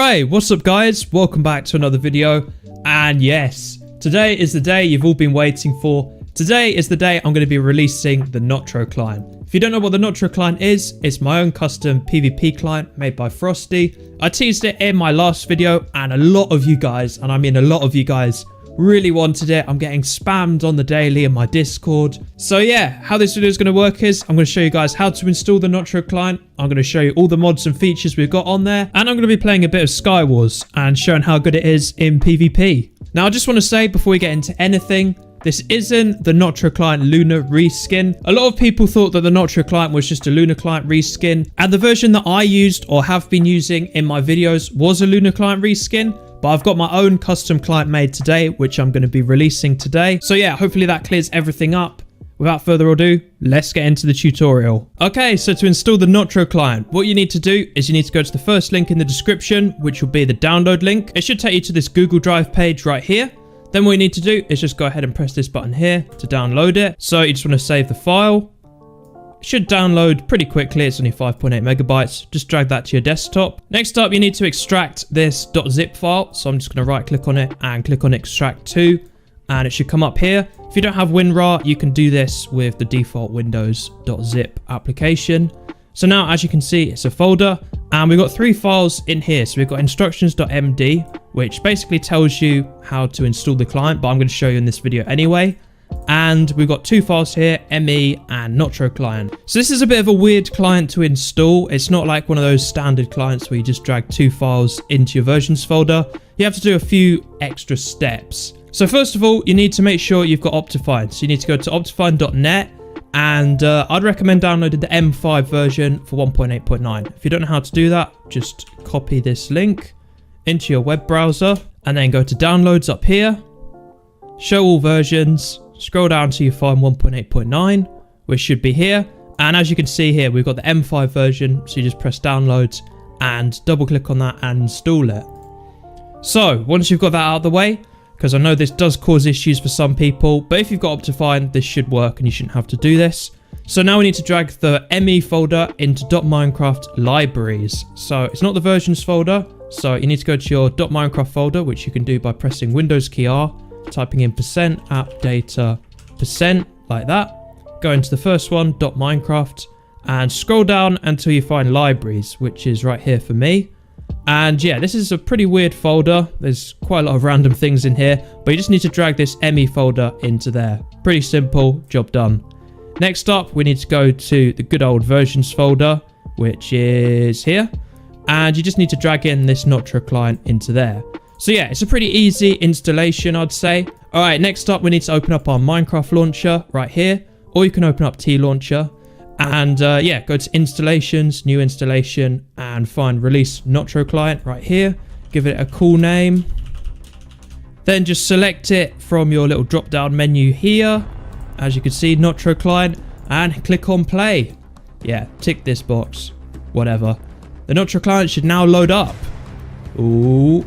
Alright, what's up guys? Welcome back to another video. And yes, today is the day you've all been waiting for. Today is the day I'm going to be releasing the Notro Client. If you don't know what the Notro Client is, it's my own custom PvP client made by Frosty. I teased it in my last video and a lot of you guys, and I mean a lot of you guys, really wanted it. I'm getting spammed on the daily in my Discord. So yeah, how this video is going to work is I'm going to show you guys how to install the Notro Client. I'm going to show you all the mods and features we've got on there. And I'm going to be playing a bit of Sky Wars and showing how good it is in PvP. Now I just want to say before we get into anything, this isn't the Notro Client Lunar reskin. A lot of people thought that the Notro Client was just a Lunar Client reskin. And the version that I used or have been using in my videos was a Lunar Client reskin. But I've got my own custom client made today, which I'm going to be releasing today. So yeah, hopefully that clears everything up. Without further ado, let's get into the tutorial. Okay, so to install the Notro Client, what you need to do is you need to go to the first link in the description, which will be the download link. It should take you to this Google Drive page right here. Then what you need to do is just go ahead and press this button here to download it. So you just want to save the file. It should download pretty quickly. It's only 5.8 megabytes. Just drag that to your desktop. Next up, you need to extract this .zip file. So I'm just going to right click on it and click on extract to, and it should come up here. If you don't have WinRAR, you can do this with the default Windows.zip application. So now, as you can see, it's a folder and we've got 3 files in here. So we've got instructions.md, which basically tells you how to install the client, but I'm going to show you in this video anyway. And we've got 2 files here, ME and Notro Client. So this is a bit of a weird client to install. It's not like one of those standard clients where you just drag 2 files into your versions folder. You have to do a few extra steps. So first of all, you need to make sure you've got Optifine. So you need to go to optifine.net. And I'd recommend downloading the M5 version for 1.8.9. If you don't know how to do that, just copy this link into your web browser and then go to downloads up here, show all versions, scroll down till you find 1.8.9, which should be here. And as you can see here, we've got the M5 version. So you just press downloads and double click on that and install it. So once you've got that out of the way, because I know this does cause issues for some people, but if you've got Optifine, this should work and you shouldn't have to do this. So now we need to drag the ME folder into .minecraft libraries. So it's not the versions folder. So you need to go to your .minecraft folder, which you can do by pressing Windows key R, typing in %app data % like that. Go into the first one, .minecraft, and scroll down until you find libraries, which is right here for me. And yeah, this is a pretty weird folder. There's quite a lot of random things in here, but you just need to drag this ME folder into there. Pretty simple, job done. Next up, we need to go to the good old versions folder, which is here. And you just need to drag in this Notro Client into there. So yeah, it's a pretty easy installation, I'd say. All right, next up, we need to open up our Minecraft launcher right here, or you can open up T-Launcher. And yeah, go to installations, new installation, and find release Notro Client right here. Give it a cool name. Then just select it from your little drop down menu here. As you can see, Notro Client, and click on play. Yeah, tick this box, whatever. The Notro Client should now load up. Ooh,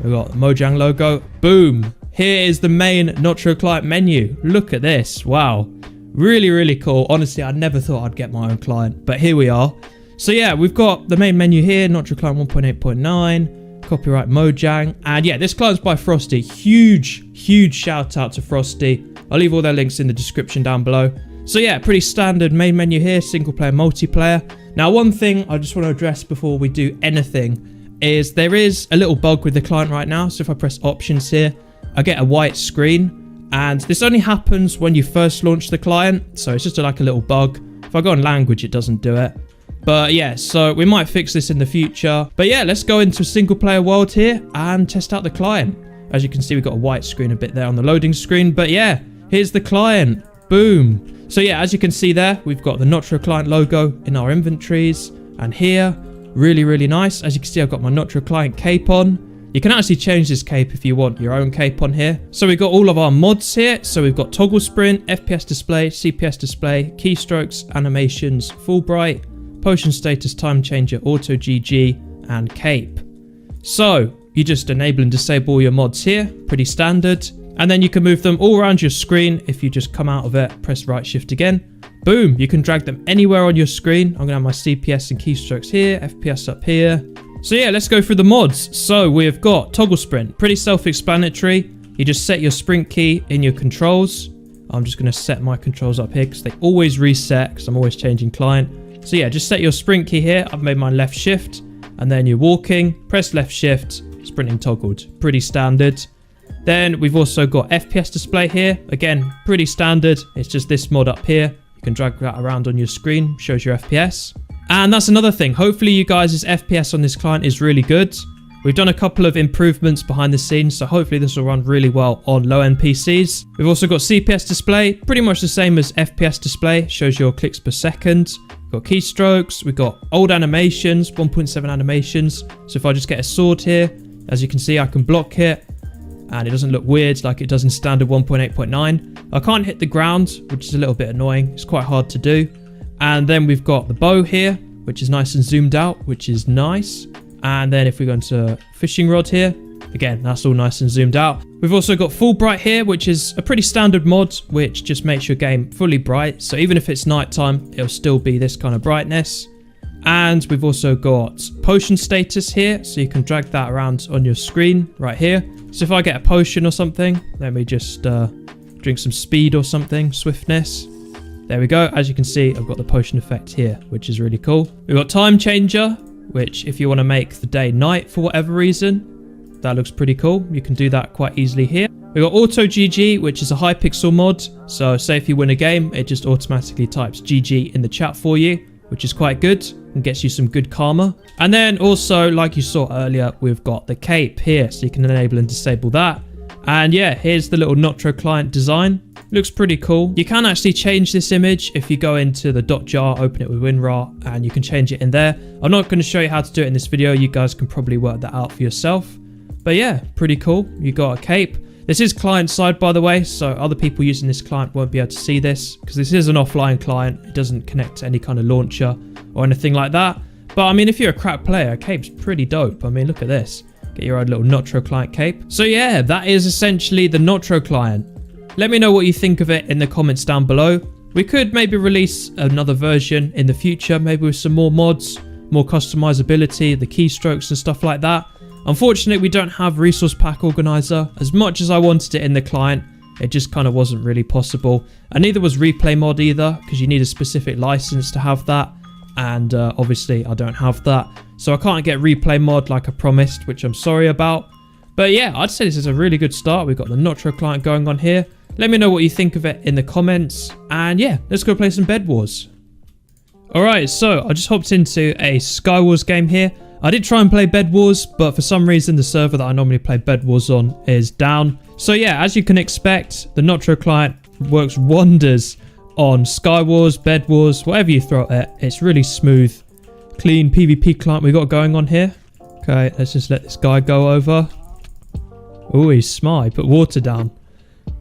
we've got the Mojang logo. Boom. Here is the main Notro Client menu. Look at this. Wow. Really, really cool. Honestly, I never thought I'd get my own client, but here we are. So yeah, we've got the main menu here, Notro Client 1.8.9, copyright Mojang. And yeah, this client's by Frosty. Huge shout out to Frosty. I'll leave all their links in the description down below. So yeah, pretty standard main menu here, single player, multiplayer. Now, one thing I just want to address before we do anything is there is a little bug with the client right now. So if I press options here, I get a white screen. And this only happens when you first launch the client. So it's just like a little bug. If I go on language, it doesn't do it. But yeah, so we might fix this in the future. But yeah, let's go into a single player world here and test out the client. As you can see, we've got a white screen a bit there on the loading screen. But yeah, here's the client. Boom. So yeah, as you can see there, we've got the Notro Client logo in our inventories. And here, really, really nice. As you can see, I've got my Notro Client cape on. You can actually change this cape if you want your own cape on here. So we've got all of our mods here. So we've got toggle sprint, FPS display, CPS display, keystrokes, animations, fullbright, potion status, time changer, auto GG, and cape. So you just enable and disable your mods here. Pretty standard. And then you can move them all around your screen. If you just come out of it, press right shift again. Boom, you can drag them anywhere on your screen. I'm going to have my CPS and keystrokes here, FPS up here, So yeah, let's go through the mods. So we've got toggle sprint, pretty self-explanatory. You just set your sprint key in your controls. I'm just going to set my controls up here because they always reset because I'm always changing client. So yeah, just set your sprint key here. I've made mine left shift, and then you're walking, press left shift, sprinting toggled. Pretty standard. Then we've also got FPS display here. Again, pretty standard. It's just this mod up here. You can drag that around on your screen, shows your FPS. And that's another thing. Hopefully you guys' FPS on this client is really good. We've done a couple of improvements behind the scenes, so hopefully this will run really well on low-end PCs. We've also got CPS display, pretty much the same as FPS display, shows your clicks per second. We've got keystrokes, we've got old animations, 1.7 animations. So if I just get a sword here, as you can see, I can block it, and it doesn't look weird like it does in standard 1.8.9. I can't hit the ground, which is a little bit annoying. It's quite hard to do. And then we've got the bow here, which is nice and zoomed out, which is nice. And then if we go into fishing rod here, again, that's all nice and zoomed out. We've also got fullbright here, which is a pretty standard mod, which just makes your game fully bright. So even if it's nighttime, it'll still be this kind of brightness. And we've also got potion status here, so you can drag that around on your screen right here. So if I get a potion or something, let me just drink some speed or something, swiftness. There we go. As you can see, I've got the potion effect here, which is really cool. We've got time changer, which if you want to make the day night for whatever reason, that looks pretty cool. You can do that quite easily here. We've got auto GG, which is a hypixel mod. So say if you win a game, it just automatically types GG in the chat for you, which is quite good and gets you some good karma. And then also, like you saw earlier, we've got the cape here, so you can enable and disable that. And yeah, here's the little Notro Client design. Looks pretty cool. You can actually change this image if you go into the .jar, open it with WinRAR, and you can change it in there. I'm not going to show you how to do it in this video. You guys can probably work that out for yourself. But yeah, pretty cool. You got a cape. This is client side, by the way, so other people using this client won't be able to see this because this is an offline client. It doesn't connect to any kind of launcher or anything like that. But I mean, if you're a crap player, a cape's pretty dope. I mean, look at this. Get your own little Notro Client cape. So yeah, that is essentially the Notro Client. Let me know what you think of it in the comments down below. We could maybe release another version in the future, maybe with some more mods, more customizability, the keystrokes and stuff like that. Unfortunately, we don't have resource pack organizer. As much as I wanted it in the client, it just kind of wasn't really possible. And neither was replay mod either, because you need a specific license to have that. And obviously I don't have that. So I can't get replay mod like I promised, which I'm sorry about. But yeah, I'd say this is a really good start. We've got the Notro Client going on here. Let me know what you think of it in the comments. And yeah, let's go play some Bed Wars. Alright, so I just hopped into a Sky Wars game here. I did try and play Bed Wars, but for some reason the server that I normally play Bed Wars on is down. So yeah, as you can expect, the Notro Client works wonders on Sky Wars, Bed Wars, whatever you throw at it. It's really smooth, clean PvP client we got going on here. Okay, let's just let this guy go over. Oh, he's smart. He put water down,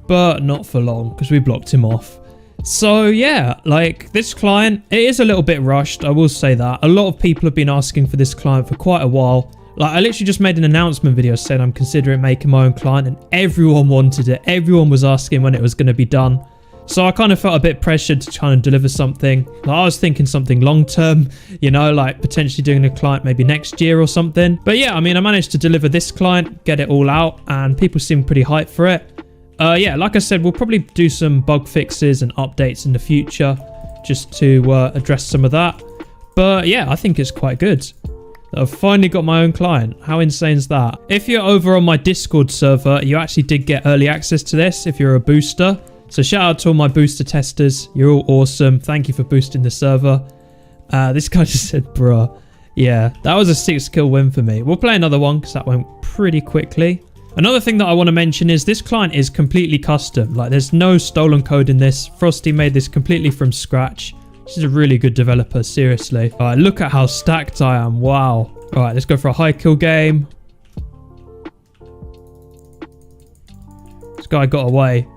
but not for long because we blocked him off. So yeah, like this client, it is a little bit rushed. I will say that. A lot of people have been asking for this client for quite a while. Like I literally just made an announcement video saying I'm considering making my own client and everyone wanted it. Everyone was asking when it was going to be done. So I kind of felt a bit pressured to try and deliver something. Like I was thinking something long term, you know, like potentially doing a client maybe next year or something. But yeah, I mean, I managed to deliver this client, get it all out, and people seem pretty hyped for it. Yeah, like I said, we'll probably do some bug fixes and updates in the future just to address some of that. But yeah, I think it's quite good. I've finally got my own client. How insane is that? If you're over on my Discord server, you actually did get early access to this if you're a booster. So shout out to all my booster testers. You're all awesome. Thank you for boosting the server. This guy just said, bruh. Yeah, that was a 6-kill win for me. We'll play another one because that went pretty quickly. Another thing that I want to mention is this client is completely custom. Like there's no stolen code in this. Frosty made this completely from scratch. She's a really good developer, seriously. All right, look at how stacked I am. Wow. All right, let's go for a high kill game. This guy got away.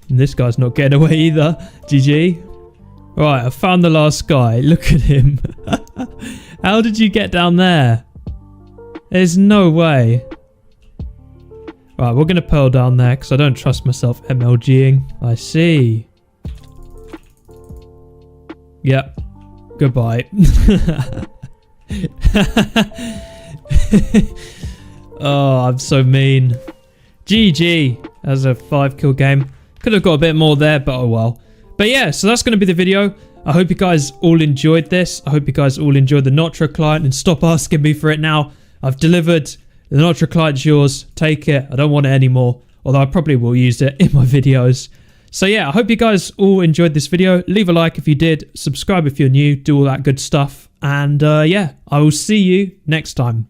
And this guy's not getting away either. GG. All right, I found the last guy. Look at him. How did you get down there? There's no way. Right, we're going to pearl down there because I don't trust myself MLGing. I see. Yep. Goodbye. Oh, I'm so mean. GG as a 5-kill game. Could have got a bit more there, but oh well. But yeah, so that's going to be the video. I hope you guys all enjoyed this. I hope you guys all enjoyed the Notro Client, and stop asking me for it now. I've delivered. The Notro Client's yours. Take it. I don't want it anymore. Although I probably will use it in my videos. So yeah, I hope you guys all enjoyed this video. Leave a like if you did. Subscribe if you're new. Do all that good stuff. And yeah, I will see you next time.